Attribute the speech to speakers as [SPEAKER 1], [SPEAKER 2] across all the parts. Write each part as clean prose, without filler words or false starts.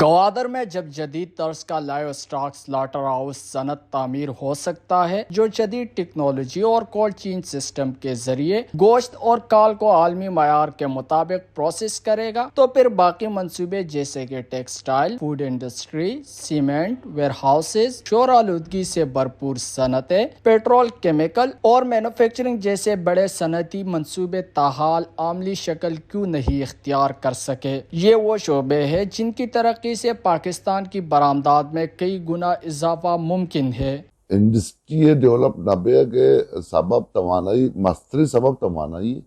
[SPEAKER 1] گوادر میں جب جدید طرز کا لائیو اسٹاک سلاٹر ہاؤس صنعت تعمیر ہو سکتا ہے جو جدید ٹیکنالوجی اور کولڈ چین سسٹم کے ذریعے گوشت اور کال کو عالمی معیار کے مطابق پروسیس کرے گا، تو پھر باقی منصوبے جیسے کہ textile, food industry, cement, where houses, شور آلودگی سے بھرپور صنعتیں، پیٹرول، کیمیکل اور مینوفیکچرنگ جیسے بڑے صنعتی منصوبے تاحال عملی شکل کیوں نہیں اختیار کر سکے؟ یہ وہ شعبے ہیں جن کی ترقی سے پاکستان کی برآمدات میں کئی گنا اضافہ ممکن ہے۔
[SPEAKER 2] انڈسٹری ڈیولپ نبے کے سبب توانائی مستری سبب توانائی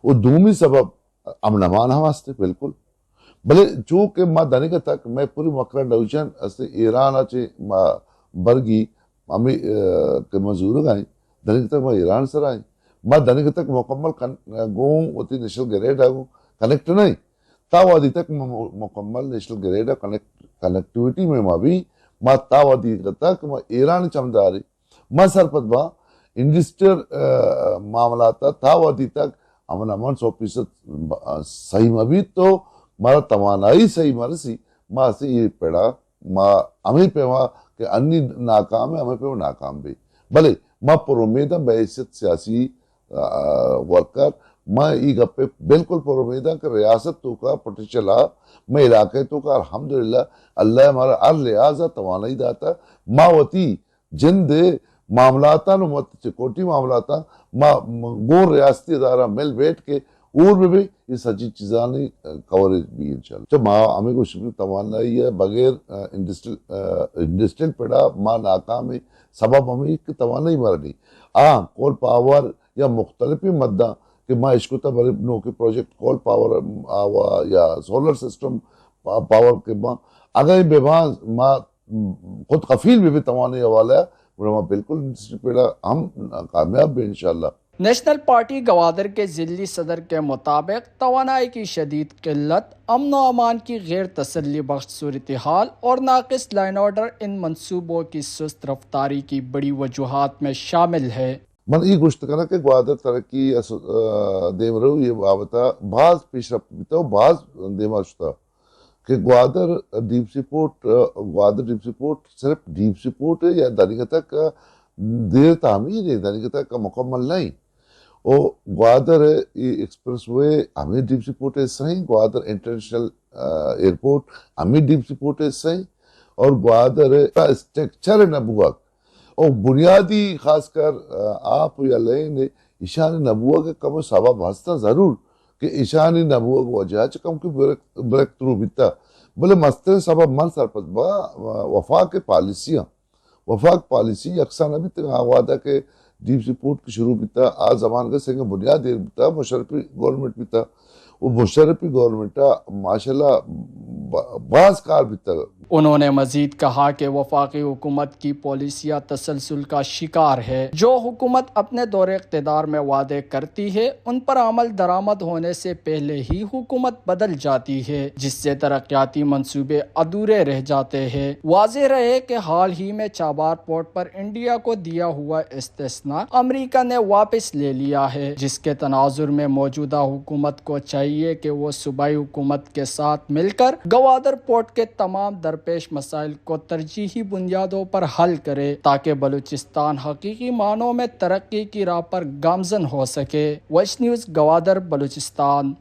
[SPEAKER 2] وہ دومی سبب امن امان واسطے بالکل بلے چونکہ ما دنگا تک میں پوری مکرہ ڈویژن اسے ایران اچھے برگی ہمیں کے مزور گائیں دنگا تک میں ایران سر آئیں ما دنگا تک مکمل گون ہوتی نیشنل گریڈ آگوں کنیکٹ نہیں تاوادی تک مکمل نیشنل گریڈ کنیکٹیوٹی میں بھی ما تاوادی تک ما ایران چمداری ما سرپت با انڈسٹریل معاملات تاوادی تک امن امان 100% صحیح مبی تو مارا توانائی صحیح مرسی ما سے یہ پڑا ما ہمیں پہ وہاں کہ انی ناکام ہے ہمیں پہ وہ ناکام بھی بلے ما پر امیدہ بحیثیت سیاسی ورکر میں ای گپے بالکل پر امیدہ کہ ریاست تو کا پٹیچلا میں علاقے تو کا الحمدللہ اللہ ہمارا ہر لحاظہ توانائی داتا ما وطی جن دے معاملاتا نو مت چکوٹی معاملاتا ما گون ریاستی ادارہ مل بیٹھ کے اور میں بھی یہ سچی چیزانی کوریج بھی انشاءاللہ تو ما ہمیں کو شکل توانائی ہے بغیر انڈسٹریل پڑا ما ناکام ہے سبب ہمیں ایک توانائی مرنی کول پاور یا مختلفی مدہ کہ ما اشکتا بڑے نو کے پروجیکٹ کول پاور آوا یا سولر سسٹم پاور کے ما اگر بے ما خود کفیل بھی توانائی حوالہ ہے وہ بالکل انڈسٹری پیڑا ہم کامیاب بھی انشاءاللہ۔
[SPEAKER 1] نیشنل پارٹی گوادر کے ضلعی صدر کے مطابق توانائی کی شدید قلت، امن و امان کی غیر تسلی بخش صورتحال اور ناقص لائن آرڈر ان منصوبوں کی سست رفتاری کی بڑی وجوہات میں شامل ہے۔
[SPEAKER 2] من یہ گوشت کرنا کہ گوادر ترقی دیم رو یہ بابتا بعض پیش رفت بیتا و بعض دیما شتا کہ گوادر ڈیپ سی پورٹ صرف ڈیپ سی پورٹ ہے یا دنگا تک دیر تعمیر ہے دنگا تک کا مکمل نہیں اور گوادر ایکسپریس وے ہمیں ڈیپ سی پورٹ ہے صحیح گوادر انٹرنیشنل ایئرپورٹ ہمیں ڈیپ سی پورٹ ہے صحیح اور گوادر اسٹرکچر نبوت اور بنیادی خاص کر آپ یا لین ایشان نبوہ کے کم سبب ہستا ضرور کہ ایشان نبوہ کو وجہ چکم کی بریک تھرو بیتا بلے مستر سبب من سرپت با وفاق پالیسی اکثر نبی تک آوادہ کے ڈیپ سی پورٹ کی شروع بیتا آج زمان کا سنگھ بنیاد دیر بیتا مشرفی گورنمنٹ بیتا وہ مشرفی گورنمنٹ ماشاءاللہ بعض کار بیتا۔
[SPEAKER 1] انہوں نے مزید کہا کہ وفاقی حکومت کی پالیسیاں تسلسل کا شکار ہے۔ جو حکومت اپنے دور اقتدار میں وعدے کرتی ہے ان پر عمل درآمد ہونے سے پہلے ہی حکومت بدل جاتی ہے، جس سے ترقیاتی منصوبے ادھورے رہ جاتے ہیں۔ واضح رہے کہ حال ہی میں چابہار پورٹ پر انڈیا کو دیا ہوا استثناء امریکہ نے واپس لے لیا ہے، جس کے تناظر میں موجودہ حکومت کو چاہیے کہ وہ صوبائی حکومت کے ساتھ مل کر گوادر پورٹ کے تمام درپیش مسائل کو ترجیحی بنیادوں پر حل کرے تاکہ بلوچستان حقیقی معنوں میں ترقی کی راہ پر گامزن ہو سکے۔ West news Gwadar, Balochistan.